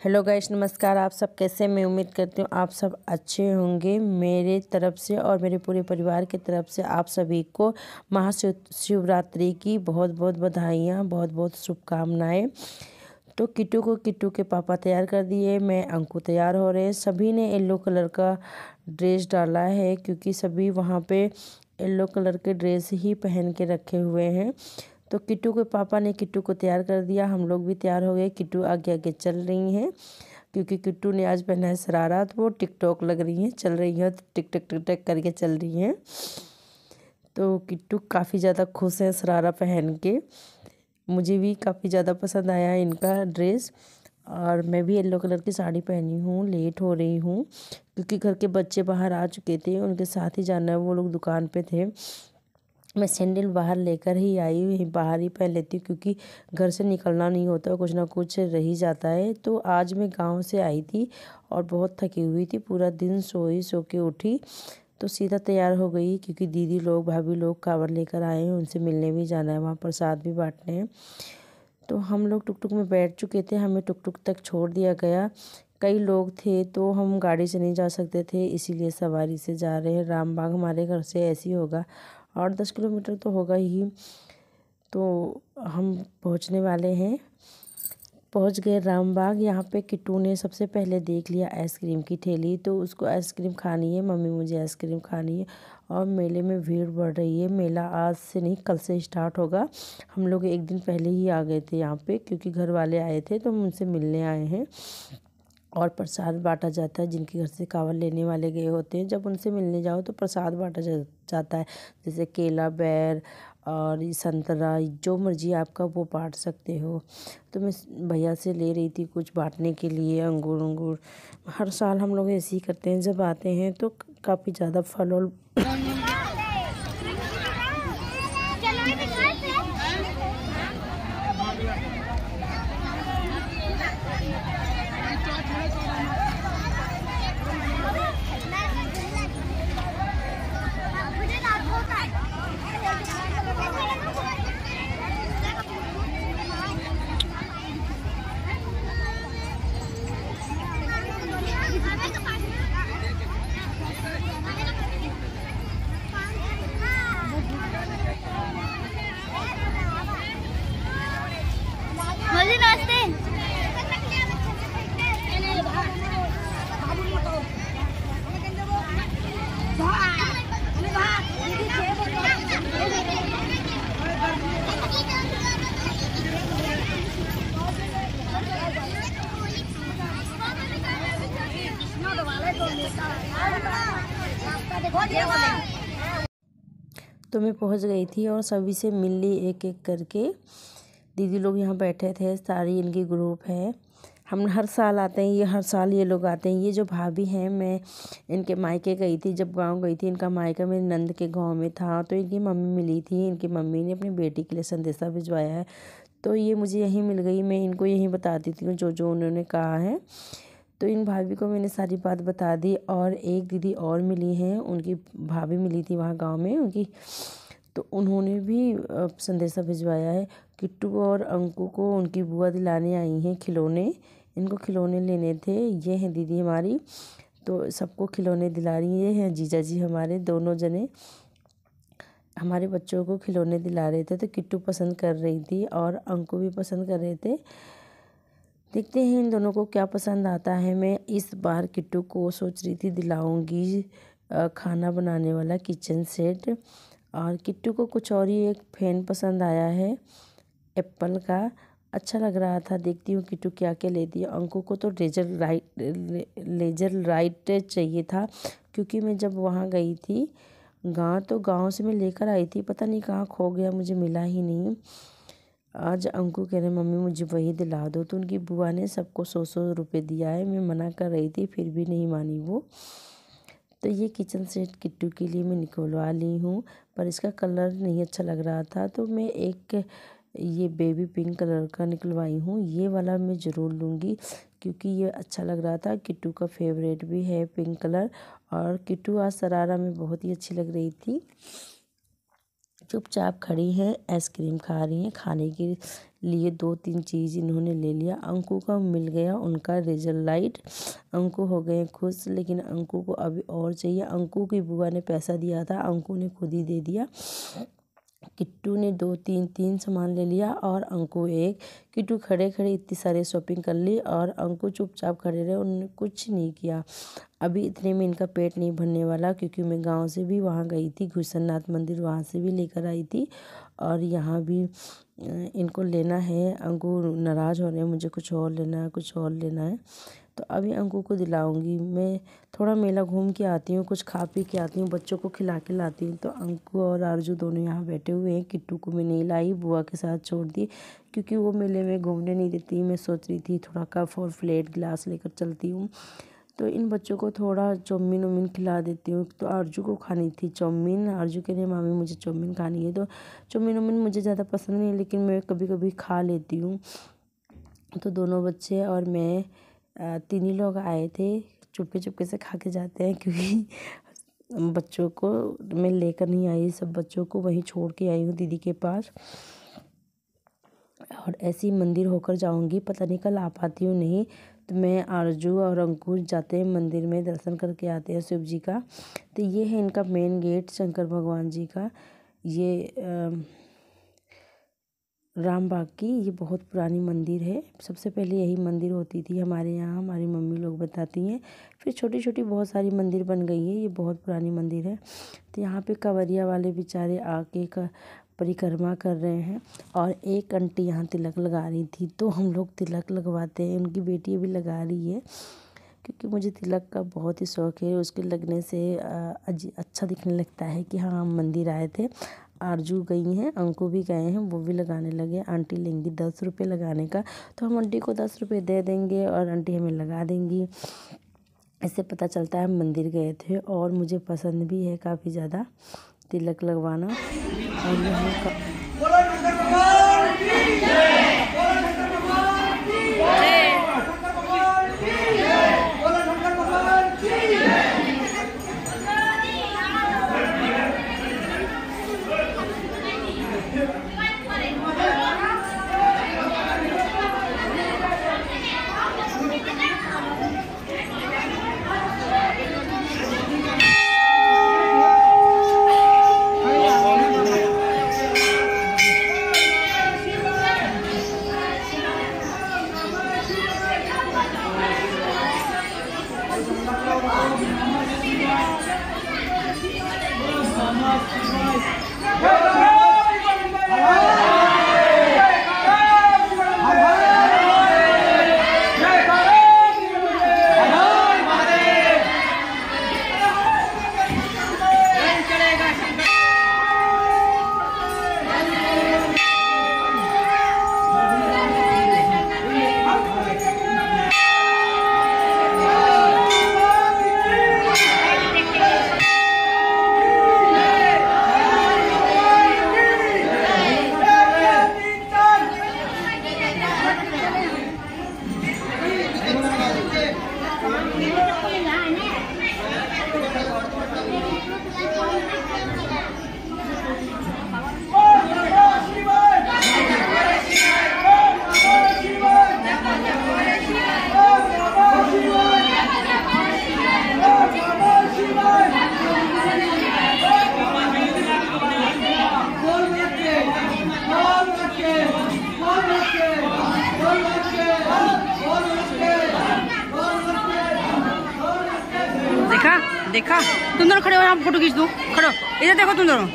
Hello guys, नमस्कार। आप सब कैसे? मैं उम्मीद करती हूँ आप सब अच्छे होंगे। मेरे तरफ से और मेरे पूरे परिवार की तरफ से आप सभी को महाशिवरात्रि की बहुत बहुत बधाइयाँ, बहुत बहुत शुभकामनाएं। तो किट्टू के पापा तैयार कर दिए, मैं अंकु तैयार हो रहे हैं। सभी ने येलो कलर का ड्रेस डाला है क्योंकि सभी वहाँ पे येलो कलर के ड्रेस ही पहन के रखे हुए हैं। तो किट्टू के पापा ने किट्टू को तैयार कर दिया, हम लोग भी तैयार हो गए। किट्टू आगे आगे चल रही हैं क्योंकि किट्टू ने आज पहना है शरारा, तो वो टिकटॉक लग रही हैं, चल रही हैं, टिक टक टिक टक करके चल रही हैं। तो किट्टू काफ़ी ज़्यादा खुश है शरारा पहन के। मुझे भी काफ़ी ज़्यादा पसंद आया इनका ड्रेस। और मैं भी येलो कलर की साड़ी पहनी हूँ। लेट हो रही हूँ क्योंकि घर के बच्चे बाहर आ चुके थे, उनके साथ ही जाना है, वो लोग दुकान पे थे। मैं सैंडल बाहर लेकर ही आई हुई, बाहर ही पहन लेती हूँ क्योंकि घर से निकलना नहीं होता, कुछ ना कुछ रह ही जाता है। तो आज मैं गांव से आई थी और बहुत थकी हुई थी, पूरा दिन सो के उठी तो सीधा तैयार हो गई क्योंकि दीदी लोग, भाभी लोग कांवड़ लेकर आए हैं, उनसे मिलने भी जाना है, वहाँ प्रसाद भी बांटने हैं। तो हम लोग टुकटुक में बैठ चुके थे, हमें टुकटुक तक छोड़ दिया गया। कई लोग थे तो हम गाड़ी से नहीं जा सकते थे, इसीलिए सवारी से जा रहे हैं। रामबाग हमारे घर से ऐसे ही होगा, 8-10 किलोमीटर तो होगा ही। तो हम पहुंचने वाले हैं, पहुंच गए रामबाग। यहाँ पे किट्टू ने सबसे पहले देख लिया आइसक्रीम की ठेली, तो उसको आइसक्रीम खानी है। मम्मी मुझे आइसक्रीम खानी है। और मेले में भीड़ बढ़ रही है। मेला आज से नहीं, कल से स्टार्ट होगा। हम लोग एक दिन पहले ही आ गए थे यहाँ पे क्योंकि घर वाले आए थे तो हम उनसे मिलने आए हैं। और प्रसाद बांटा जाता है, जिनके घर से कांवड़ लेने वाले गए होते हैं, जब उनसे मिलने जाओ तो प्रसाद बांटा जाता है। जैसे केला, बैर और संतरा, जो मर्जी आपका वो बांट सकते हो। तो मैं भैया से ले रही थी कुछ बांटने के लिए, अंगूर। हर साल हम लोग ऐसे ही करते हैं, जब आते हैं तो काफ़ी ज़्यादा फल और तो मैं पहुंच गई थी और सभी से मिल ली एक एक करके। दीदी लोग यहाँ बैठे थे, सारी इनकी ग्रुप है। हम हर साल आते हैं, ये हर साल ये लोग आते हैं। ये जो भाभी हैं, मैं इनके मायके गई थी, जब गांव गई थी, इनका मायका मेरे नंद के गांव में था, तो इनकी मम्मी मिली थी। इनकी मम्मी ने अपनी बेटी के लिए संदेशा भिजवाया है, तो ये मुझे यहीं मिल गई। मैं इनको यहीं बता देती हूँ जो जो उन्होंने कहा है। तो इन भाभी को मैंने सारी बात बता दी। और एक दीदी और मिली हैं, उनकी भाभी मिली थी वहाँ गांव में उनकी, तो उन्होंने भी संदेशा भिजवाया है। किट्टू और अंकु को उनकी बुआ दिलाने आई हैं खिलौने, इनको खिलौने लेने थे। ये हैं दीदी हमारी, तो सबको खिलौने दिला रही है। ये हैं जीजा जी हमारे, दोनों जने हमारे बच्चों को खिलौने दिला रहे थे। तो किट्टू पसंद कर रही थी और अंकु भी पसंद कर रहे थे। देखते हैं इन दोनों को क्या पसंद आता है। मैं इस बार किट्टू को सोच रही थी दिलाऊंगी खाना बनाने वाला किचन सेट। और किट्टू को कुछ और ही एक फैन पसंद आया है, एप्पल का, अच्छा लग रहा था। देखती हूँ किट्टू क्या क्या लेती है। अंकु को तो लेजर लाइट चाहिए था क्योंकि मैं जब वहाँ गई थी गाँव, तो गाँव से मैं लेकर आई थी, पता नहीं कहाँ खो गया, मुझे मिला ही नहीं। आज अंकु कह रहे मम्मी मुझे वही दिला दो, तो उनकी बुआ ने सबको 100-100 रुपये दिया है। मैं मना कर रही थी, फिर भी नहीं मानी वो। तो ये किचन सेट किट्टू के लिए मैं निकलवा ली हूँ, पर इसका कलर नहीं अच्छा लग रहा था, तो मैं एक ये बेबी पिंक कलर का निकलवाई हूँ। ये वाला मैं ज़रूर लूँगी क्योंकि ये अच्छा लग रहा था। किट्टू का फेवरेट भी है पिंक कलर। और किट्टू आज शरारा में बहुत ही अच्छी लग रही थी। चुपचाप खड़ी हैं, आइसक्रीम खा रही हैं। खाने के लिए 2-3 चीज़ इन्होंने ले लिया। अंकु का मिल गया उनका रिजल्ट लाइट। अंकु हो गए खुश, लेकिन अंकु को अभी और चाहिए। अंकु की बुआ ने पैसा दिया था, अंकु ने खुद ही दे दिया। किट्टू ने 2-3 सामान ले लिया और अंकु एक। किट्टू खड़े खड़े इतनी सारी शॉपिंग कर ली और अंकु चुपचाप खड़े रहे, उन्होंने कुछ नहीं किया। अभी इतने में इनका पेट नहीं भरने वाला, क्योंकि मैं गांव से भी वहां गई थी, घुसरनाथ मंदिर वहां से भी लेकर आई थी और यहाँ भी इनको लेना है। अंकु नाराज़ हो रहे हैं, मुझे कुछ और लेना है, कुछ और लेना है। तो अभी अंकु को दिलाऊंगी। मैं थोड़ा मेला घूम के आती हूँ, कुछ खा पी के आती हूँ, बच्चों को खिला के लाती हूँ। तो अंकु और आरजू दोनों यहाँ बैठे हुए हैं। किट्टू को मैं नहीं लाई, बुआ के साथ छोड़ दी, क्योंकि वो मेले में घूमने नहीं देती। मैं सोच रही थी थोड़ा कप और प्लेट गिलास लेकर चलती हूँ, तो इन बच्चों को थोड़ा चाउमीन वाउमीन खिला देती हूँ। तो आरजू को खानी थी चाउमीन। आरजू कह रही है मामी मुझे चाउमीन खानी है। तो चाउमीन वाउमीन मुझे ज़्यादा पसंद नहीं है, लेकिन मैं कभी कभी खा लेती हूँ। तो दोनों बच्चे और मैं 3 ही लोग आए थे। चुपके चुपके से खा के जाते हैं, क्योंकि बच्चों को मैं लेकर नहीं आई, सब बच्चों को वहीं छोड़ के आई हूँ दीदी के पास। और ऐसे ही मंदिर होकर जाऊंगी, पता नहीं कल आ पाती हूँ नहीं। तो मैं आरजू और अंकुश जाते हैं मंदिर में, दर्शन करके आते हैं शिव जी का। तो ये है इनका मेन गेट शंकर भगवान जी का। ये राम बाग की ये बहुत पुरानी मंदिर है। सबसे पहले यही मंदिर होती थी हमारे यहाँ, हमारी मम्मी लोग बताती हैं। फिर छोटी छोटी बहुत सारी मंदिर बन गई है, ये बहुत पुरानी मंदिर है। तो यहाँ पे कांवरिया वाले बेचारे आके का परिक्रमा कर रहे हैं। और एक आंटी यहाँ तिलक लगा रही थी, तो हम लोग तिलक लगवाते हैं, उनकी बेटी भी लगा रही है, क्योंकि मुझे तिलक का बहुत ही शौक़ है। उसके लगने से अच्छा दिखने लगता है कि हाँ हम मंदिर आए थे। आरजू गई हैं, अंकु भी गए हैं, वो भी लगाने लगे। आंटी लेंगी 10 रुपये लगाने का, तो हम आंटी को 10 रुपये दे देंगे और आंटी हमें लगा देंगी। इससे पता चलता है हम मंदिर गए थे। और मुझे पसंद भी है काफ़ी ज़्यादा तिलक लगवाना। और यहाँ देखा तुम दोनों खड़े हो, यहाँ फोटो खींच दूँ। खड़ो इधर देखो तुम दोनों।